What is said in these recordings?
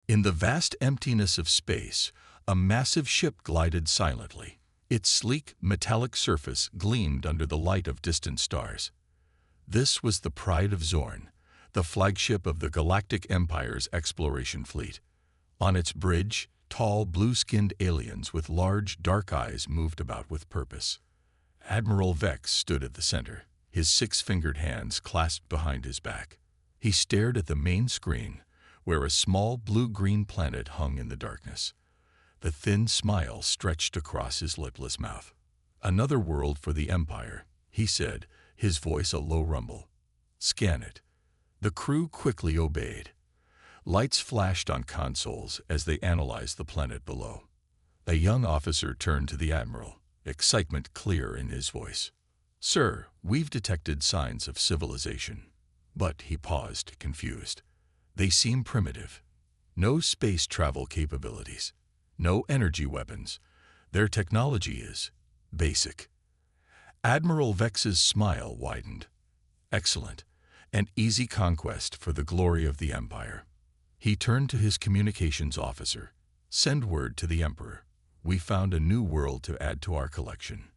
In the vast emptiness of space, a massive ship glided silently. Its sleek, metallic surface gleamed under the light of distant stars. This was the Pride of Zorn, the flagship of the Galactic Empire's exploration fleet. On its bridge, tall, blue-skinned aliens with large, dark eyes moved about with purpose. Admiral Vex stood at the center, his six-fingered hands clasped behind his back. He stared at the main screen, where a small blue-green planet hung in the darkness. The thin smile stretched across his lipless mouth. "Another world for the Empire," he said, his voice a low rumble. "Scan it." The crew quickly obeyed. Lights flashed on consoles as they analyzed the planet below. A young officer turned to the admiral, excitement clear in his voice. "Sir, we've detected signs of civilization." But he paused, confused. "They seem primitive. No space travel capabilities. No energy weapons. Their technology is basic." Admiral Vex's smile widened. "Excellent. An easy conquest for the glory of the Empire." He turned to his communications officer. "Send word to the Emperor. We found a new world to add to our collection."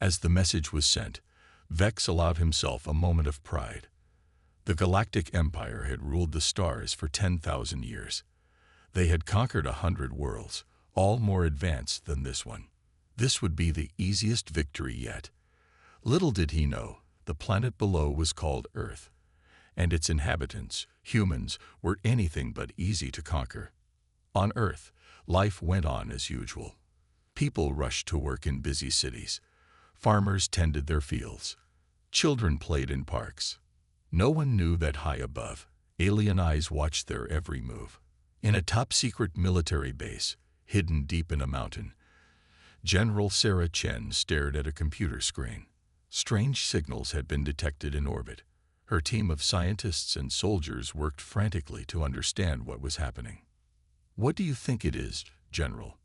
As the message was sent, Vex allowed himself a moment of pride. The Galactic Empire had ruled the stars for 10,000 years. They had conquered 100 worlds, all more advanced than this one. This would be the easiest victory yet. Little did he know, the planet below was called Earth, and its inhabitants, humans, were anything but easy to conquer. On Earth, life went on as usual. People rushed to work in busy cities. Farmers tended their fields. Children played in parks. No one knew that high above, alien eyes watched their every move. In a top-secret military base, hidden deep in a mountain, General Sarah Chen stared at a computer screen. Strange signals had been detected in orbit. Her team of scientists and soldiers worked frantically to understand what was happening. "What do you think it is, General?"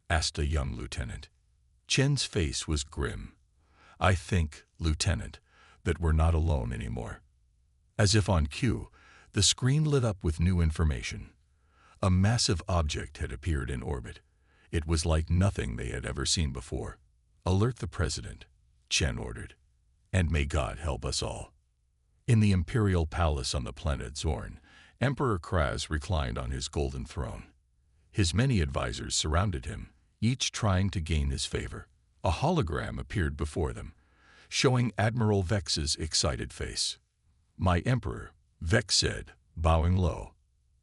asked a young lieutenant. Chen's face was grim. "I think, Lieutenant, that we're not alone anymore." As if on cue, the screen lit up with new information. A massive object had appeared in orbit. It was like nothing they had ever seen before. "Alert the President," Chen ordered. "And may God help us all." In the Imperial Palace on the planet Zorn, Emperor Kraz reclined on his golden throne. His many advisors surrounded him, each trying to gain his favor. A hologram appeared before them, showing Admiral Vex's excited face. "My Emperor," Vex said, bowing low,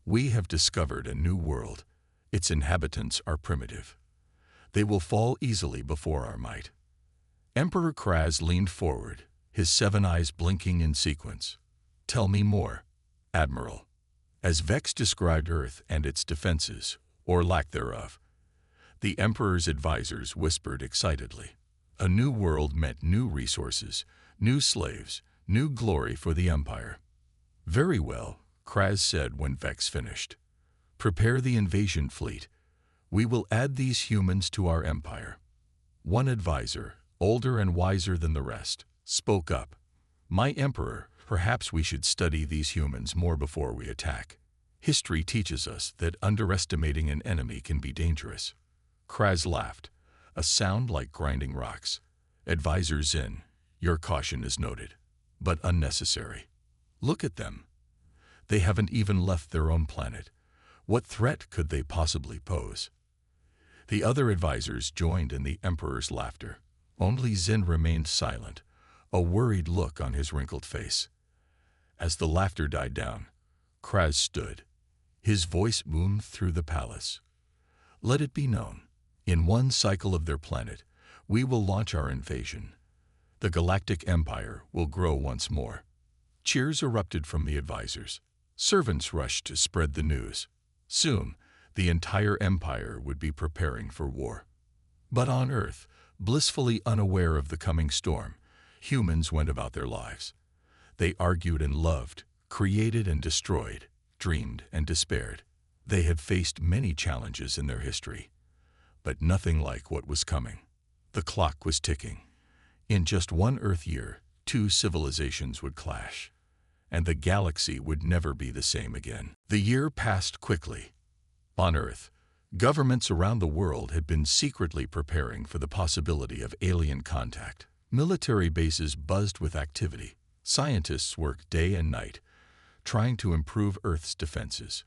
"we have discovered a new world. Its inhabitants are primitive. They will fall easily before our might." Emperor Kraz leaned forward, his 7 eyes blinking in sequence. "Tell me more, Admiral." As Vex described Earth and its defenses, or lack thereof, the Emperor's advisors whispered excitedly. A new world meant new resources, new slaves, new glory for the Empire. "Very well," Kraz said when Vex finished. "Prepare the invasion fleet. We will add these humans to our empire." One advisor, older and wiser than the rest, spoke up. "My Emperor, perhaps we should study these humans more before we attack. History teaches us that underestimating an enemy can be dangerous." Kraz laughed, a sound like grinding rocks. "Advisor Zin, your caution is noted, but unnecessary. Look at them. They haven't even left their own planet. What threat could they possibly pose?" The other advisors joined in the Emperor's laughter. Only Zin remained silent, a worried look on his wrinkled face. As the laughter died down, Kraz stood. His voice boomed through the palace. "Let it be known, in one cycle of their planet, we will launch our invasion. The Galactic Empire will grow once more." Cheers erupted from the advisors. Servants rushed to spread the news. Soon, the entire empire would be preparing for war. But on Earth, blissfully unaware of the coming storm, humans went about their lives. They argued and loved, created and destroyed, dreamed and despaired. They had faced many challenges in their history, but nothing like what was coming. The clock was ticking. In just one Earth year, 2 civilizations would clash, and the galaxy would never be the same again. The year passed quickly. On Earth, governments around the world had been secretly preparing for the possibility of alien contact. Military bases buzzed with activity. Scientists worked day and night, trying to improve Earth's defenses.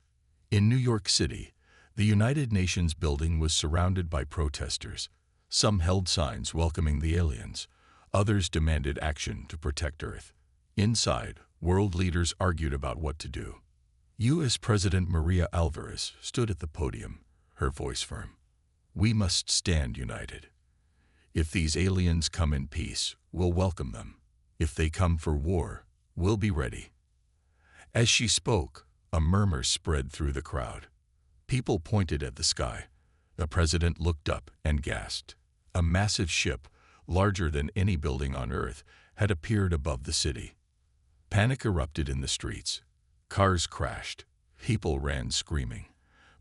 In New York City, the United Nations building was surrounded by protesters. Some held signs welcoming the aliens. Others demanded action to protect Earth. Inside, world leaders argued about what to do. U.S. President Maria Alvarez stood at the podium, her voice firm. We must stand united. If these aliens come in peace, we'll welcome them. If they come for war, we'll be ready. As she spoke, a murmur spread through the crowd. People pointed at the sky. The president looked up and gasped. A massive ship, larger than any building on Earth, had appeared above the city. Panic erupted in the streets. Cars crashed. People ran screaming.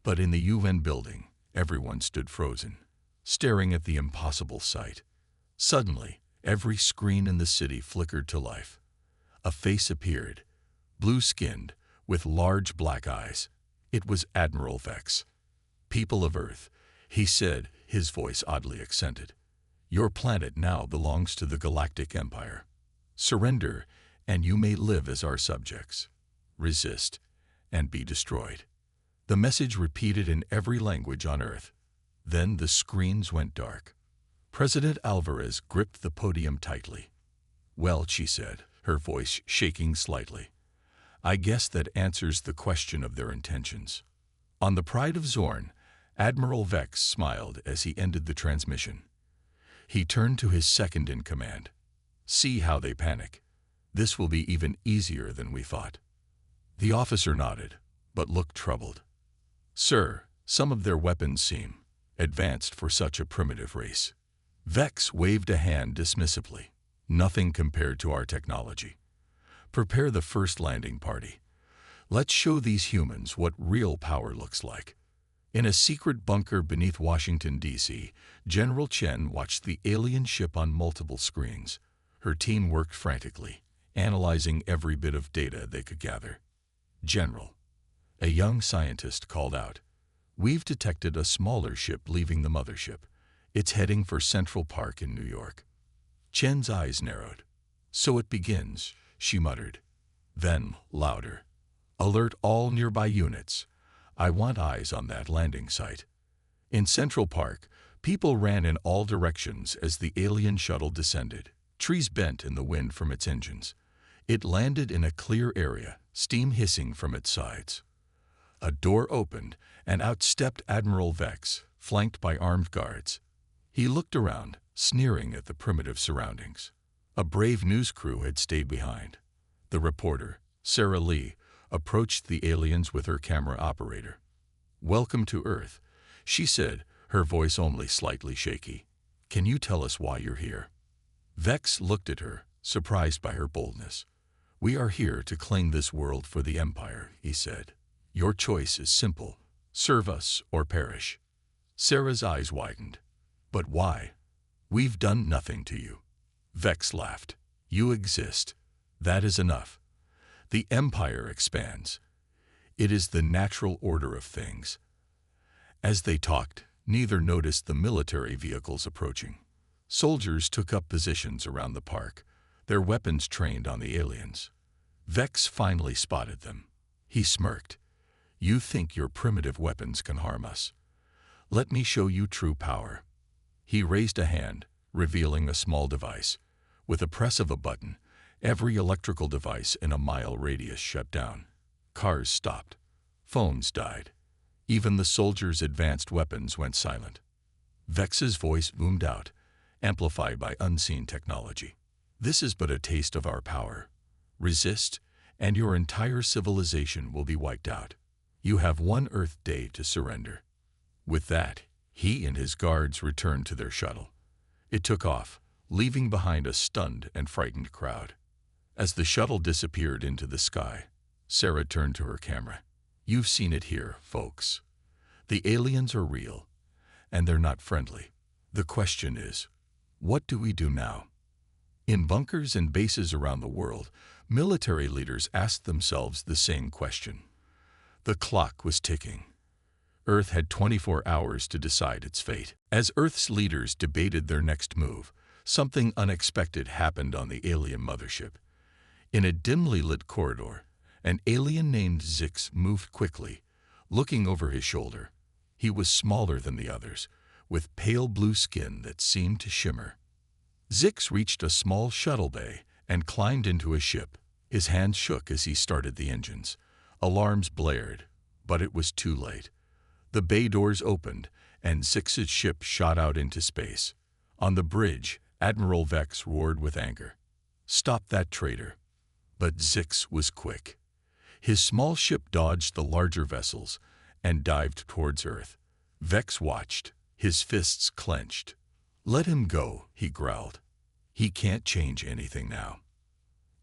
But in the UN building, everyone stood frozen, staring at the impossible sight. Suddenly, every screen in the city flickered to life. A face appeared, blue-skinned, with large black eyes. It was Admiral Vex. People of Earth, he said, his voice oddly accented. Your planet now belongs to the Galactic Empire. Surrender, and you may live as our subjects. Resist, and be destroyed. The message repeated in every language on Earth. Then the screens went dark. President Alvarez gripped the podium tightly. Well, she said, her voice shaking slightly. I guess that answers the question of their intentions. On the Pride of Zorn, Admiral Vex smiled as he ended the transmission. He turned to his second in command. See how they panic. This will be even easier than we thought. The officer nodded, but looked troubled. Sir, some of their weapons seem advanced for such a primitive race. Vex waved a hand dismissively. Nothing compared to our technology. Prepare the first landing party. Let's show these humans what real power looks like. In a secret bunker beneath Washington, D.C., General Chen watched the alien ship on multiple screens. Her team worked frantically, analyzing every bit of data they could gather. General, a young scientist called out, we've detected a smaller ship leaving the mothership. It's heading for Central Park in New York. Chen's eyes narrowed. So it begins, she muttered. Then, louder. Alert all nearby units. I want eyes on that landing site. In Central Park, people ran in all directions as the alien shuttle descended. Trees bent in the wind from its engines. It landed in a clear area, steam hissing from its sides. A door opened, and out stepped Admiral Vex, flanked by armed guards. He looked around, sneering at the primitive surroundings. A brave news crew had stayed behind. The reporter, Sarah Lee, approached the aliens with her camera operator. Welcome to Earth, she said, her voice only slightly shaky. Can you tell us why you're here? Vex looked at her, surprised by her boldness. We are here to claim this world for the Empire, he said. Your choice is simple. Serve us or perish. Sarah's eyes widened. But why? We've done nothing to you. Vex laughed. You exist. That is enough. The Empire expands. It is the natural order of things. As they talked, neither noticed the military vehicles approaching. Soldiers took up positions around the park, their weapons trained on the aliens. Vex finally spotted them. He smirked. You think your primitive weapons can harm us. Let me show you true power. He raised a hand, revealing a small device. With a press of a button, every electrical device in a mile radius shut down. Cars stopped. Phones died. Even the soldiers' advanced weapons went silent. Vex's voice boomed out, amplified by unseen technology. This is but a taste of our power. Resist, and your entire civilization will be wiped out. You have one Earth day to surrender. With that, he and his guards returned to their shuttle. It took off, leaving behind a stunned and frightened crowd. As the shuttle disappeared into the sky, Sarah turned to her camera. You've seen it here, folks. The aliens are real, and they're not friendly. The question is, what do we do now? In bunkers and bases around the world, military leaders asked themselves the same question. The clock was ticking. Earth had 24 hours to decide its fate. As Earth's leaders debated their next move, something unexpected happened on the alien mothership. In a dimly lit corridor, an alien named Zix moved quickly, looking over his shoulder. He was smaller than the others, with pale blue skin that seemed to shimmer. Zix reached a small shuttle bay and climbed into a ship. His hands shook as he started the engines. Alarms blared, but it was too late. The bay doors opened, and Zix's ship shot out into space. On the bridge, Admiral Vex roared with anger. "Stop that traitor!" But Zix was quick. His small ship dodged the larger vessels and dived towards Earth. Vex watched, his fists clenched. "Let him go," he growled. "He can't change anything now."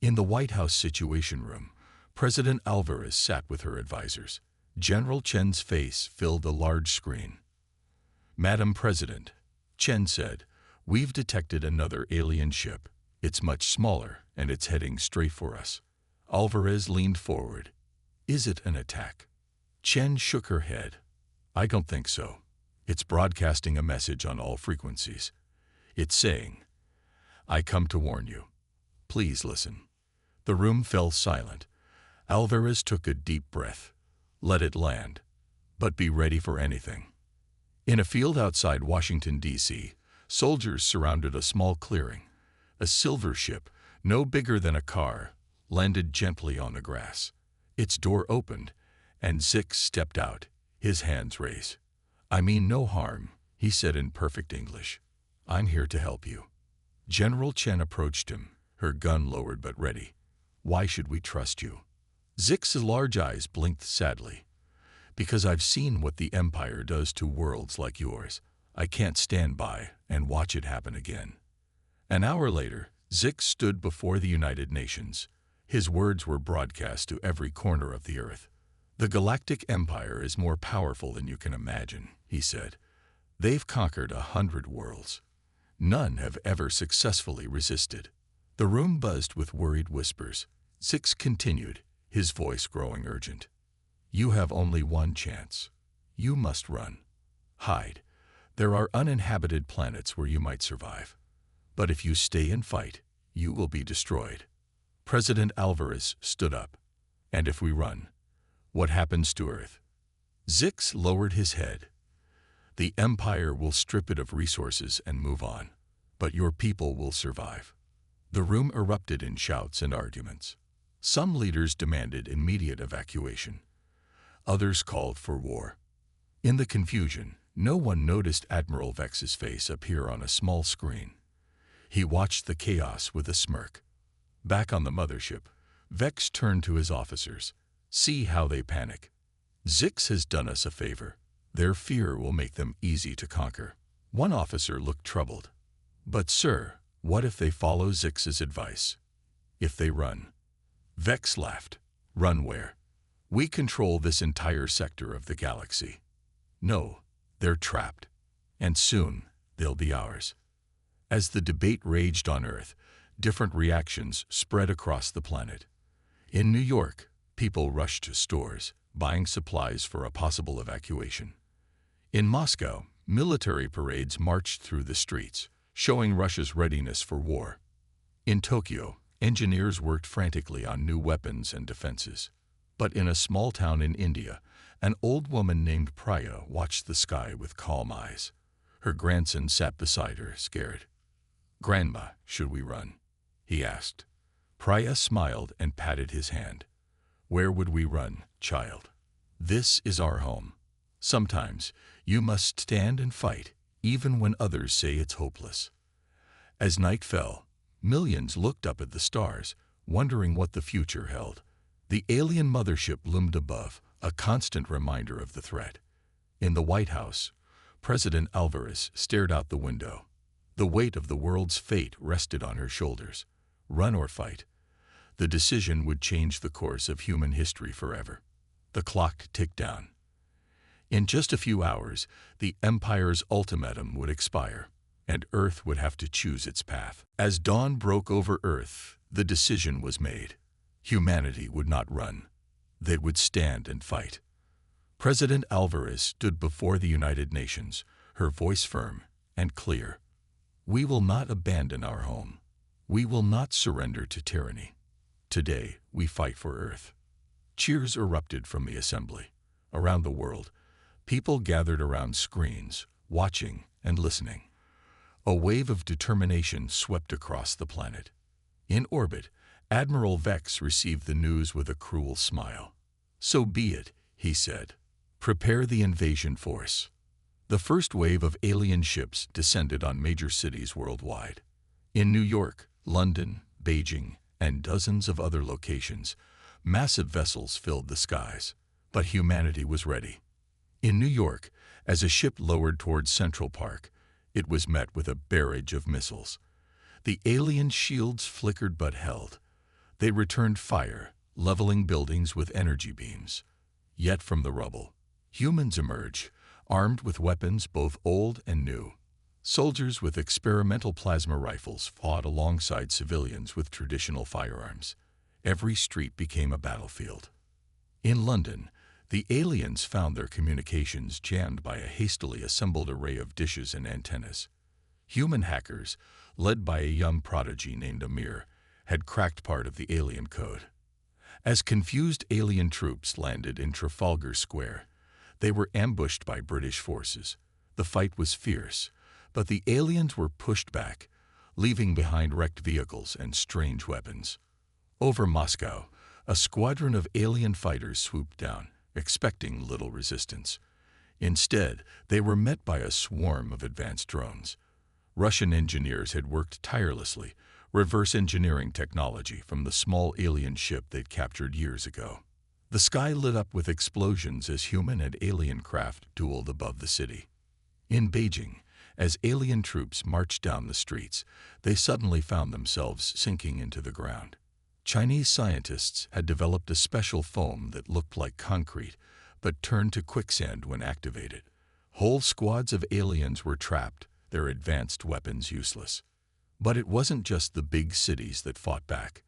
In the White House Situation Room, President Alvarez sat with her advisors. General Chen's face filled a large screen. "Madam President," Chen said, "we've detected another alien ship. It's much smaller, and it's heading straight for us." Alvarez leaned forward. "Is it an attack?" Chen shook her head. "I don't think so. It's broadcasting a message on all frequencies. It's saying, 'I come to warn you. Please listen.'" The room fell silent. Alvarez took a deep breath. "Let it land, but be ready for anything." In a field outside Washington, D.C., soldiers surrounded a small clearing. A silver ship, no bigger than a car, landed gently on the grass. Its door opened, and Zix stepped out, his hands raised. "I mean no harm," he said in perfect English. "I'm here to help you." General Chen approached him, her gun lowered but ready. "Why should we trust you?" Zix's large eyes blinked sadly. "Because I've seen what the Empire does to worlds like yours. I can't stand by and watch it happen again." An hour later, Zix stood before the United Nations. His words were broadcast to every corner of the Earth. "The Galactic Empire is more powerful than you can imagine," he said. "They've conquered 100 worlds. None have ever successfully resisted." The room buzzed with worried whispers. Zix continued, his voice growing urgent. "You have only one chance. You must run. Hide. There are uninhabited planets where you might survive. But if you stay and fight, you will be destroyed." President Alvarez stood up. "And if we run, what happens to Earth?" Zix lowered his head. "The Empire will strip it of resources and move on, but your people will survive." The room erupted in shouts and arguments. Some leaders demanded immediate evacuation. Others called for war. In the confusion, no one noticed Admiral Vex's face appear on a small screen. He watched the chaos with a smirk. Back on the mothership, Vex turned to his officers. "See how they panic. Zix has done us a favor. Their fear will make them easy to conquer." One officer looked troubled. "But sir, what if they follow Zix's advice? If they run?" Vex laughed. "Run where? We control this entire sector of the galaxy. No, they're trapped. And soon, they'll be ours." As the debate raged on Earth, different reactions spread across the planet. In New York, people rushed to stores, buying supplies for a possible evacuation. In Moscow, military parades marched through the streets, showing Russia's readiness for war. In Tokyo, engineers worked frantically on new weapons and defenses. But in a small town in India, an old woman named Priya watched the sky with calm eyes. Her grandson sat beside her, scared. "Grandma, should we run?" he asked. Priya smiled and patted his hand. "Where would we run, child? This is our home. Sometimes you must stand and fight, even when others say it's hopeless." As night fell, millions looked up at the stars, wondering what the future held. The alien mothership loomed above, a constant reminder of the threat. In the White House, President Alvarez stared out the window. The weight of the world's fate rested on her shoulders. Run or fight? The decision would change the course of human history forever. The clock ticked down. In just a few hours, the Empire's ultimatum would expire, and Earth would have to choose its path. As dawn broke over Earth, the decision was made. Humanity would not run. They would stand and fight. President Alvarez stood before the United Nations, her voice firm and clear. We will not abandon our home. We will not surrender to tyranny. Today, we fight for Earth. Cheers erupted from the assembly. Around the world, people gathered around screens, watching and listening. A wave of determination swept across the planet. In orbit, Admiral Vex received the news with a cruel smile. "So be it," he said. "Prepare the invasion force." The first wave of alien ships descended on major cities worldwide. In New York, London, Beijing, and dozens of other locations, massive vessels filled the skies. But humanity was ready. In New York, as a ship lowered towards Central Park, it was met with a barrage of missiles. The alien shields flickered but held. They returned fire, leveling buildings with energy beams. Yet from the rubble, humans emerged, armed with weapons both old and new. Soldiers with experimental plasma rifles fought alongside civilians with traditional firearms. Every street became a battlefield. In London, the aliens found their communications jammed by a hastily assembled array of dishes and antennas. Human hackers, led by a young prodigy named Amir, had cracked part of the alien code. As confused alien troops landed in Trafalgar Square, they were ambushed by British forces. The fight was fierce, but the aliens were pushed back, leaving behind wrecked vehicles and strange weapons. Over Moscow, a squadron of alien fighters swooped down, expecting little resistance. Instead, they were met by a swarm of advanced drones. Russian engineers had worked tirelessly, reverse engineering technology from the small alien ship they'd captured years ago. The sky lit up with explosions as human and alien craft dueled above the city. In Beijing, as alien troops marched down the streets, they suddenly found themselves sinking into the ground. Chinese scientists had developed a special foam that looked like concrete, but turned to quicksand when activated. Whole squads of aliens were trapped, their advanced weapons useless. But it wasn't just the big cities that fought back.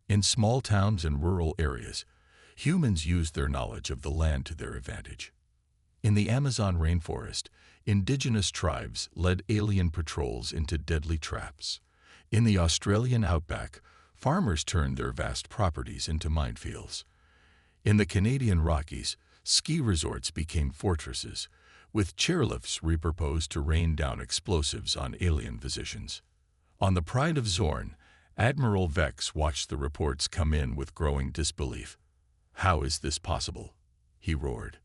In small towns and rural areas, humans used their knowledge of the land to their advantage. In the Amazon rainforest, indigenous tribes led alien patrols into deadly traps. In the Australian outback, farmers turned their vast properties into minefields. In the Canadian Rockies, ski resorts became fortresses, with chairlifts repurposed to rain down explosives on alien physicians. On the Pride of Zorn, Admiral Vex watched the reports come in with growing disbelief. "How is this possible?" he roared.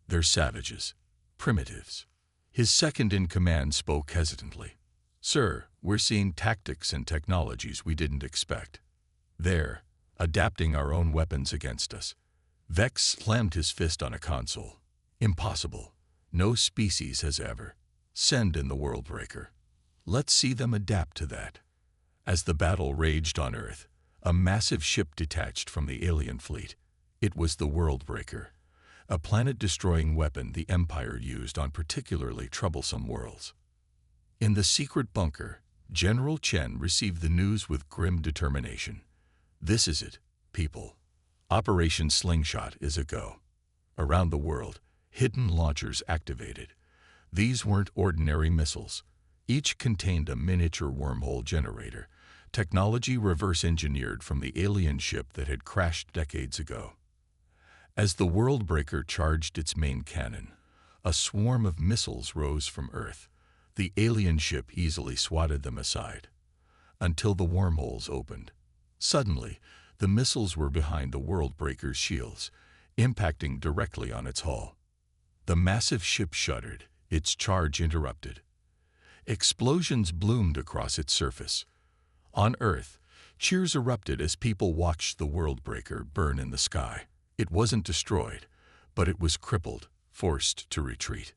"They're savages, primitives." His second-in-command spoke hesitantly. "Sir, we're seeing tactics and technologies we didn't expect. They're adapting our own weapons against us." Vex slammed his fist on a console. "Impossible. No species has ever. Send in the Worldbreaker. Let's see them adapt to that." As the battle raged on Earth, a massive ship detached from the alien fleet. It was the Worldbreaker, a planet-destroying weapon the Empire used on particularly troublesome worlds. In the secret bunker, General Chen received the news with grim determination. "This is it, people. Operation Slingshot is a go." Around the world, hidden launchers activated. These weren't ordinary missiles. Each contained a miniature wormhole generator, technology reverse-engineered from the alien ship that had crashed decades ago. As the Worldbreaker charged its main cannon, a swarm of missiles rose from Earth. The alien ship easily swatted them aside, until the wormholes opened. Suddenly, the missiles were behind the Worldbreaker's shields, impacting directly on its hull. The massive ship shuddered, its charge interrupted. Explosions bloomed across its surface. On Earth, cheers erupted as people watched the Worldbreaker burn in the sky. It wasn't destroyed, but it was crippled, forced to retreat.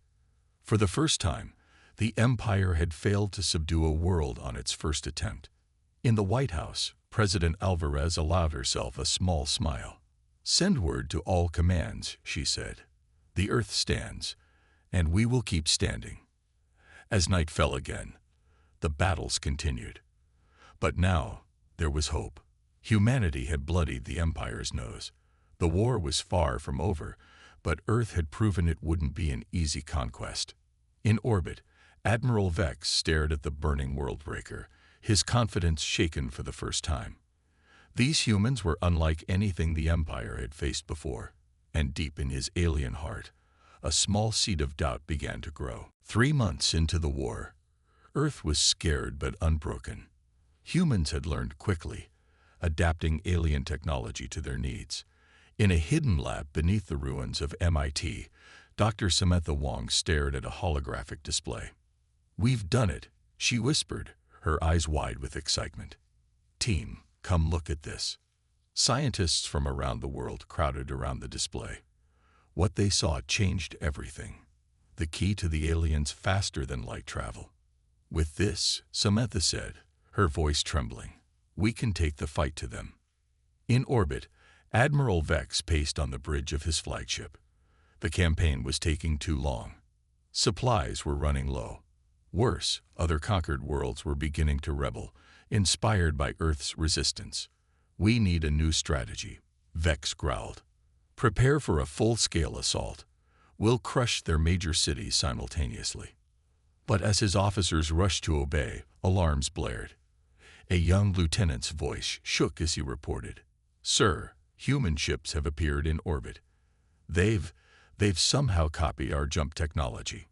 For the first time, the Empire had failed to subdue a world on its first attempt. In the White House, President Alvarez allowed herself a small smile. "Send word to all commands," she said. "The Earth stands, and we will keep standing." As night fell again, the battles continued. But now, there was hope. Humanity had bloodied the Empire's nose. The war was far from over, but Earth had proven it wouldn't be an easy conquest. In orbit, Admiral Vex stared at the burning worldbreaker, his confidence shaken for the first time. These humans were unlike anything the Empire had faced before, and deep in his alien heart, a small seed of doubt began to grow. 3 months into the war, Earth was scared but unbroken. Humans had learned quickly, adapting alien technology to their needs. In a hidden lab beneath the ruins of MIT, Dr. Samantha Wong stared at a holographic display. "We've done it," she whispered, her eyes wide with excitement. "Team, come look at this." Scientists from around the world crowded around the display. What they saw changed everything. The key to the aliens faster than light travel. "With this," Samantha said, her voice trembling, "we can take the fight to them." In orbit, Admiral Vex paced on the bridge of his flagship. The campaign was taking too long. Supplies were running low. Worse, other conquered worlds were beginning to rebel, inspired by Earth's resistance. "We need a new strategy," Vex growled. "Prepare for a full-scale assault. We'll crush their major cities simultaneously." But as his officers rushed to obey, alarms blared. A young lieutenant's voice shook as he reported, "Sir, human ships have appeared in orbit. They've somehow copied our jump technology."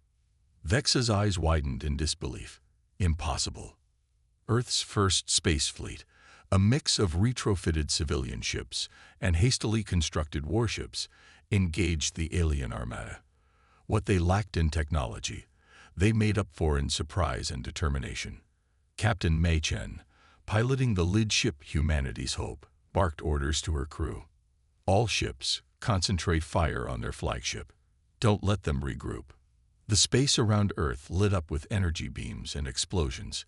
Vex's eyes widened in disbelief. Impossible. Earth's first space fleet, a mix of retrofitted civilian ships and hastily constructed warships, engaged the alien armada. What they lacked in technology, they made up for in surprise and determination. Captain Mei Chen, piloting the lead ship Humanity's Hope, barked orders to her crew. "All ships, concentrate fire on their flagship. Don't let them regroup." The space around Earth lit up with energy beams and explosions.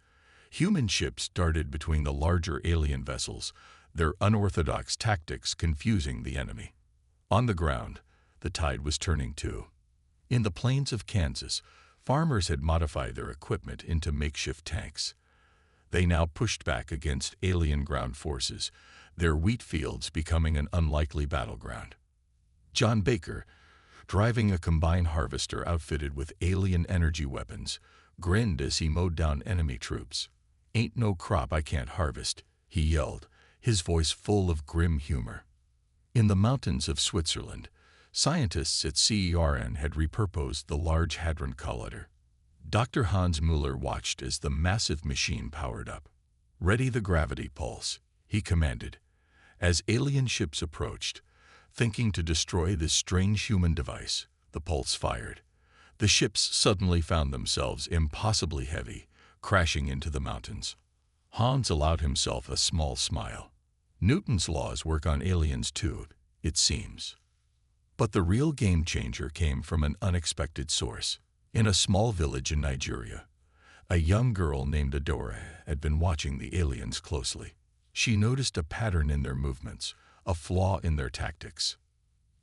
Human ships darted between the larger alien vessels, their unorthodox tactics confusing the enemy. On the ground, the tide was turning too. In the plains of Kansas, farmers had modified their equipment into makeshift tanks. They now pushed back against alien ground forces, their wheat fields becoming an unlikely battleground. John Baker, driving a combine harvester outfitted with alien energy weapons, grinned as he mowed down enemy troops. "Ain't no crop I can't harvest," he yelled, his voice full of grim humor. In the mountains of Switzerland, scientists at CERN had repurposed the Large Hadron Collider. Dr. Hans Müller watched as the massive machine powered up. "Ready the gravity pulse," he commanded. As alien ships approached, thinking to destroy this strange human device, the pulse fired. The ships suddenly found themselves impossibly heavy, crashing into the mountains. Hans allowed himself a small smile. Newton's laws work on aliens too, it seems. But the real game changer came from an unexpected source. In a small village in Nigeria, a young girl named Adora had been watching the aliens closely. She noticed a pattern in their movements, a flaw in their tactics.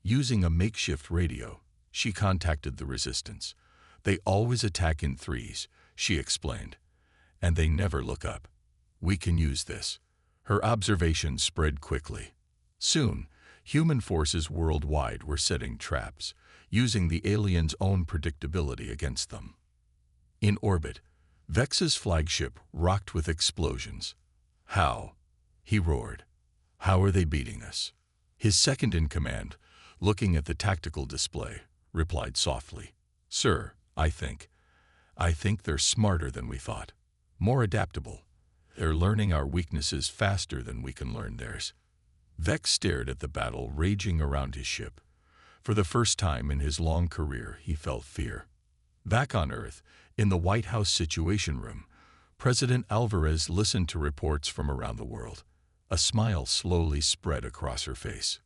Using a makeshift radio, she contacted the resistance. "They always attack in threes," she explained, "and they never look up. We can use this." Her observations spread quickly. Soon, human forces worldwide were setting traps, using the aliens' own predictability against them. In orbit, Vex's flagship rocked with explosions. "How?" he roared. "How are they beating us?" His second-in-command, looking at the tactical display, replied softly, "Sir, I think they're smarter than we thought. More adaptable. They're learning our weaknesses faster than we can learn theirs." Vex stared at the battle raging around his ship. For the first time in his long career, he felt fear. Back on Earth, in the White House Situation Room, President Alvarez listened to reports from around the world. A smile slowly spread across her face.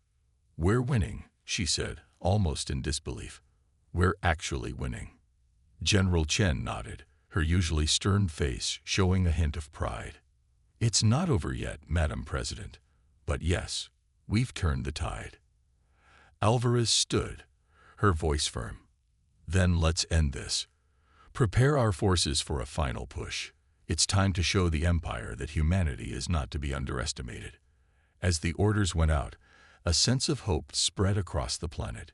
"We're winning," she said, almost in disbelief. "We're actually winning." General Chen nodded, her usually stern face showing a hint of pride. "It's not over yet, Madam President. But yes, we've turned the tide." Alvarez stood, her voice firm. "Then let's end this. Prepare our forces for a final push. It's time to show the Empire that humanity is not to be underestimated." As the orders went out, a sense of hope spread across the planet.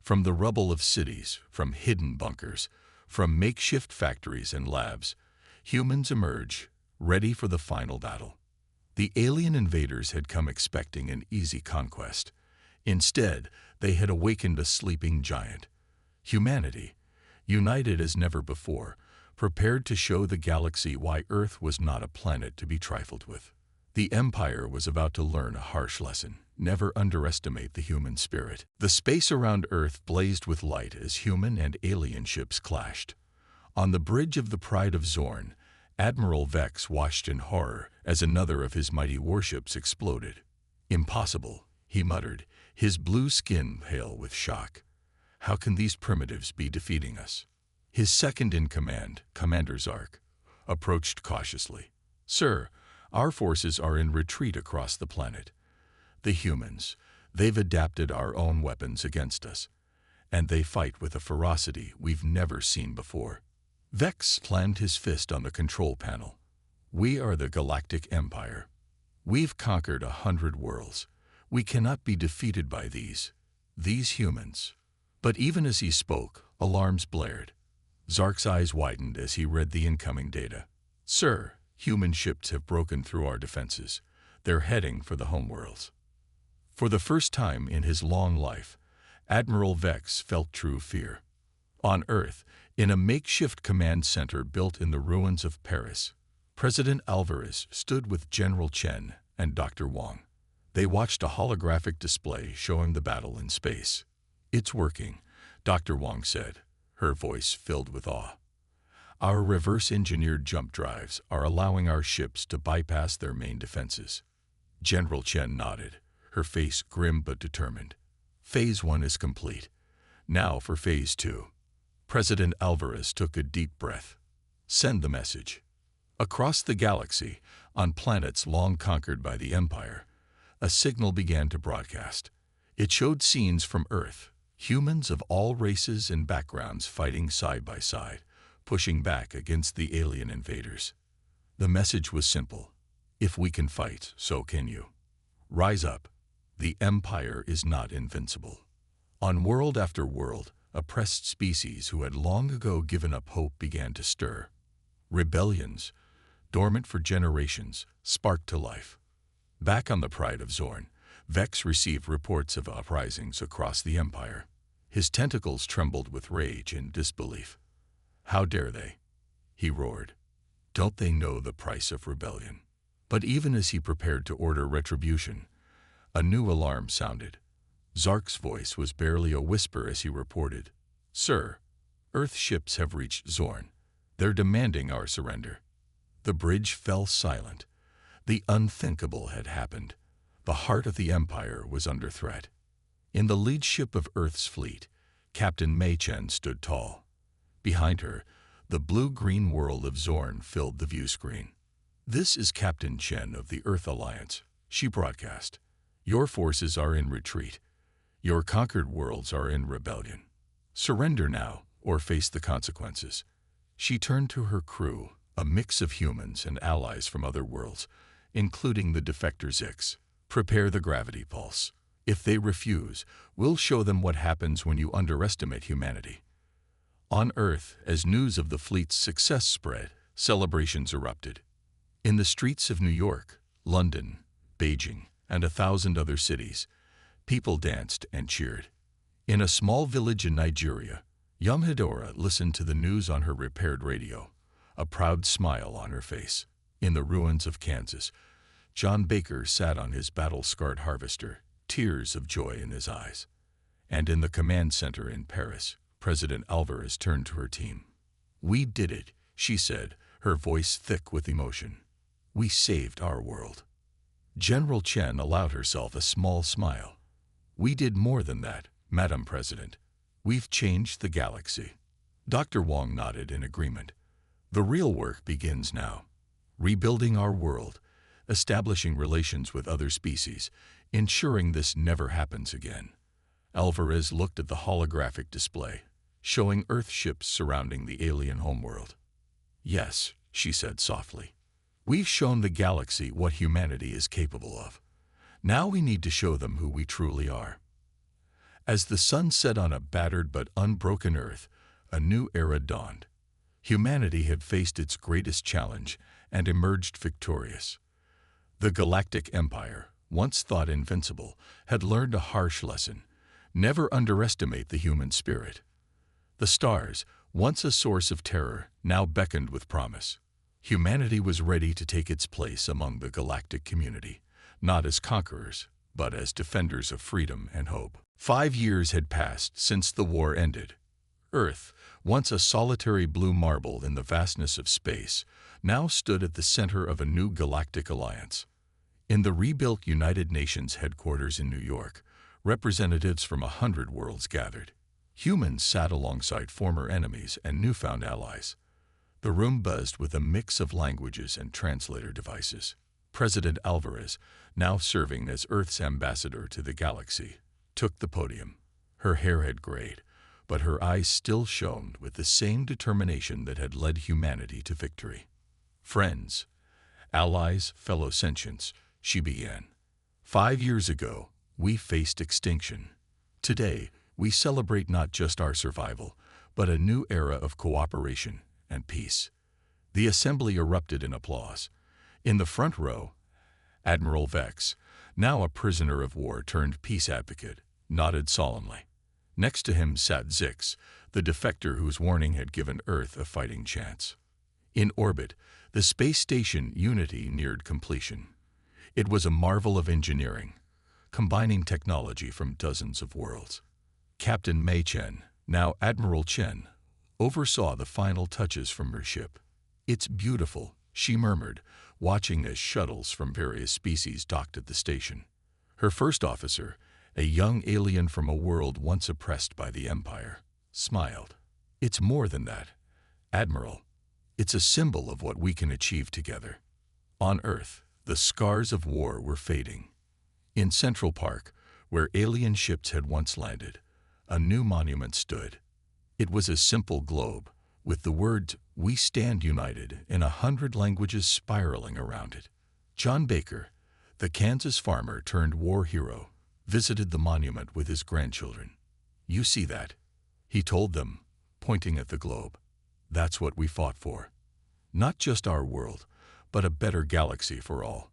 From the rubble of cities, from hidden bunkers, from makeshift factories and labs, humans emerge, ready for the final battle. The alien invaders had come expecting an easy conquest. Instead, they had awakened a sleeping giant. Humanity, united as never before, prepared to show the galaxy why Earth was not a planet to be trifled with. The Empire was about to learn a harsh lesson. Never underestimate the human spirit. The space around Earth blazed with light as human and alien ships clashed. On the bridge of the Pride of Zorn, Admiral Vex watched in horror as another of his mighty warships exploded. "Impossible," he muttered, his blue skin pale with shock. "How can these primitives be defeating us?" His second-in-command, Commander Zark, approached cautiously. "Sir, our forces are in retreat across the planet. The humans, they've adapted our own weapons against us, and they fight with a ferocity we've never seen before." Vex slammed his fist on the control panel. "We are the Galactic Empire. We've conquered 100 worlds. We cannot be defeated by these humans." But even as he spoke, alarms blared. Zark's eyes widened as he read the incoming data. "Sir, human ships have broken through our defenses. They're heading for the homeworlds." For the first time in his long life, Admiral Vex felt true fear. On Earth, in a makeshift command center built in the ruins of Paris, President Alvarez stood with General Chen and Dr. Wong. They watched a holographic display showing the battle in space. "It's working," Dr. Wong said, her voice filled with awe. "Our reverse-engineered jump drives are allowing our ships to bypass their main defenses." General Chen nodded, her face grim but determined. "Phase 1 is complete. Now for Phase 2. President Alvarez took a deep breath. "Send the message." Across the galaxy, on planets long conquered by the Empire, a signal began to broadcast. It showed scenes from Earth, humans of all races and backgrounds fighting side by side, pushing back against the alien invaders. The message was simple: if we can fight, so can you. Rise up. The Empire is not invincible. On world after world, oppressed species who had long ago given up hope began to stir. Rebellions, dormant for generations, sparked to life. Back on the Pride of Zorn, Vex received reports of uprisings across the Empire. His tentacles trembled with rage and disbelief. "How dare they?" he roared. "Don't they know the price of rebellion?" But even as he prepared to order retribution, a new alarm sounded. Zark's voice was barely a whisper as he reported, "Sir, Earth ships have reached Zorn. They're demanding our surrender." The bridge fell silent. The unthinkable had happened. The heart of the Empire was under threat. In the lead ship of Earth's fleet, Captain Mei Chen stood tall. Behind her, the blue-green world of Zorn filled the view screen. "This is Captain Chen of the Earth Alliance," she broadcast. "Your forces are in retreat. Your conquered worlds are in rebellion. Surrender now, or face the consequences." She turned to her crew, a mix of humans and allies from other worlds, including the defector Zix. "Prepare the gravity pulse. If they refuse, we'll show them what happens when you underestimate humanity." On Earth, as news of the fleet's success spread, celebrations erupted. In the streets of New York, London, Beijing, and 1,000 other cities, people danced and cheered. In a small village in Nigeria, Yumhidora listened to the news on her repaired radio, a proud smile on her face. In the ruins of Kansas, John Baker sat on his battle-scarred harvester, tears of joy in his eyes. And in the command center in Paris, President Alvarez turned to her team. "We did it," she said, her voice thick with emotion. "We saved our world." General Chen allowed herself a small smile. "We did more than that, Madam President. We've changed the galaxy." Dr. Wong nodded in agreement. "The real work begins now. Rebuilding our world, establishing relations with other species, ensuring this never happens again." Alvarez looked at the holographic display, showing Earth ships surrounding the alien homeworld. "Yes," she said softly. "We've shown the galaxy what humanity is capable of. Now we need to show them who we truly are." As the sun set on a battered but unbroken Earth, a new era dawned. Humanity had faced its greatest challenge and emerged victorious. The Galactic Empire, once thought invincible, had learned a harsh lesson: never underestimate the human spirit. The stars, once a source of terror, now beckoned with promise. Humanity was ready to take its place among the galactic community, not as conquerors, but as defenders of freedom and hope. 5 years had passed since the war ended. Earth, once a solitary blue marble in the vastness of space, now stood at the center of a new galactic alliance. In the rebuilt United Nations headquarters in New York, representatives from 100 worlds gathered. Humans sat alongside former enemies and newfound allies. The room buzzed with a mix of languages and translator devices. President Alvarez, now serving as Earth's ambassador to the galaxy, took the podium. Her hair had grayed, but her eyes still shone with the same determination that had led humanity to victory. "Friends, allies, fellow sentients," she began. 5 years ago, we faced extinction. Today, we celebrate not just our survival, but a new era of cooperation and peace." The assembly erupted in applause. In the front row, Admiral Vex, now a prisoner of war turned peace advocate, nodded solemnly. Next to him sat Zix, the defector whose warning had given Earth a fighting chance. In orbit, the space station Unity neared completion. It was a marvel of engineering, combining technology from dozens of worlds. Captain Mei Chen, now Admiral Chen, oversaw the final touches from her ship. "It's beautiful," she murmured, watching as shuttles from various species docked at the station. Her first officer, a young alien from a world once oppressed by the Empire, smiled. "It's more than that, Admiral. It's a symbol of what we can achieve together." On Earth, the scars of war were fading. In Central Park, where alien ships had once landed, a new monument stood. It was a simple globe, with the words "We Stand United" in 100 languages spiraling around it. John Baker, the Kansas farmer turned war hero, visited the monument with his grandchildren. "You see that?" he told them, pointing at the globe. "That's what we fought for. Not just our world, but a better galaxy for all."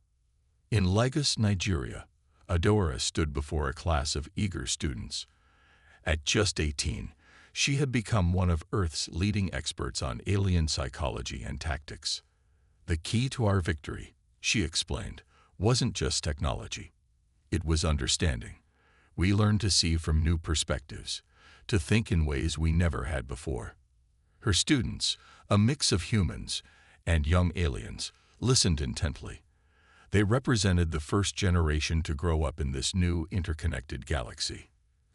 In Lagos, Nigeria, Adora stood before a class of eager students. At just 18, she had become one of Earth's leading experts on alien psychology and tactics. "The key to our victory," she explained, "wasn't just technology. It was understanding. We learned to see from new perspectives, to think in ways we never had before." Her students, a mix of humans and young aliens, listened intently. They represented the first generation to grow up in this new interconnected galaxy.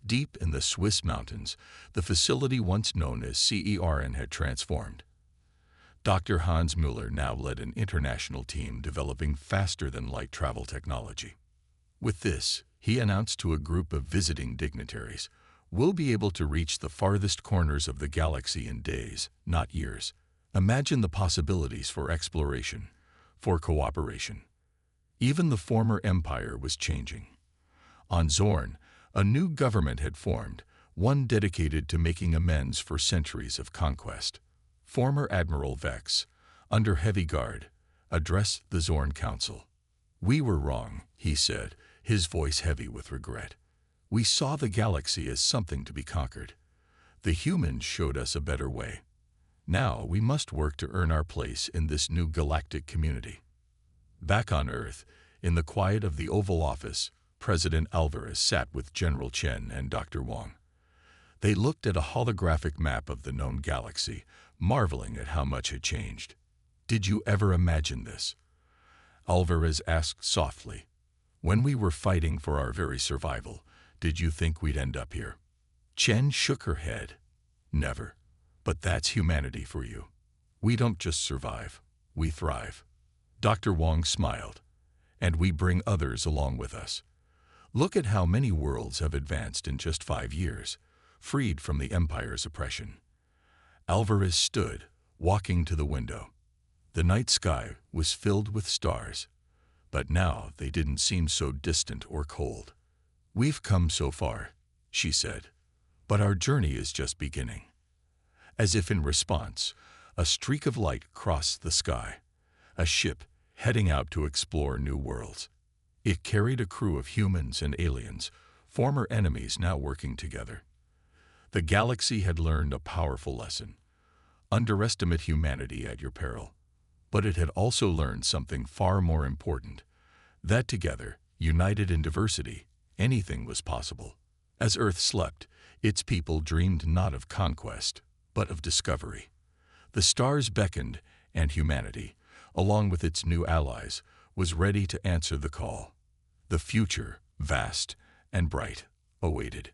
Deep in the Swiss mountains, the facility once known as CERN had transformed. Dr. Hans Müller now led an international team developing faster-than-light travel technology. With this, he announced to a group of visiting dignitaries, "We'll be able to reach the farthest corners of the galaxy in days, not years." Imagine the possibilities for exploration, for cooperation. Even the former empire was changing. On Zorn, a new government had formed, one dedicated to making amends for centuries of conquest. Former Admiral Vex, under heavy guard, addressed the Zorn Council. "We were wrong," he said, his voice heavy with regret. "We saw the galaxy as something to be conquered. The humans showed us a better way. Now we must work to earn our place in this new galactic community." Back on Earth, in the quiet of the Oval Office, President Alvarez sat with General Chen and Dr. Wang. They looked at a holographic map of the known galaxy, marveling at how much had changed. "Did you ever imagine this?" Alvarez asked softly. "When we were fighting for our very survival, did you think we'd end up here?" Chen shook her head. "Never. But that's humanity for you. We don't just survive, we thrive." Dr. Wang smiled. "And we bring others along with us. Look at how many worlds have advanced in just 5 years, freed from the Empire's oppression." Alvarez stood, walking to the window. The night sky was filled with stars, but now they didn't seem so distant or cold. "We've come so far," she said. "But our journey is just beginning." As if in response, a streak of light crossed the sky, a ship heading out to explore new worlds. It carried a crew of humans and aliens, former enemies now working together. The galaxy had learned a powerful lesson. Underestimate humanity at your peril. But it had also learned something far more important, that together, united in diversity, anything was possible. As Earth slept, its people dreamed not of conquest, but of discovery. The stars beckoned, and humanity, along with its new allies, was ready to answer the call. The future, vast and bright, awaited.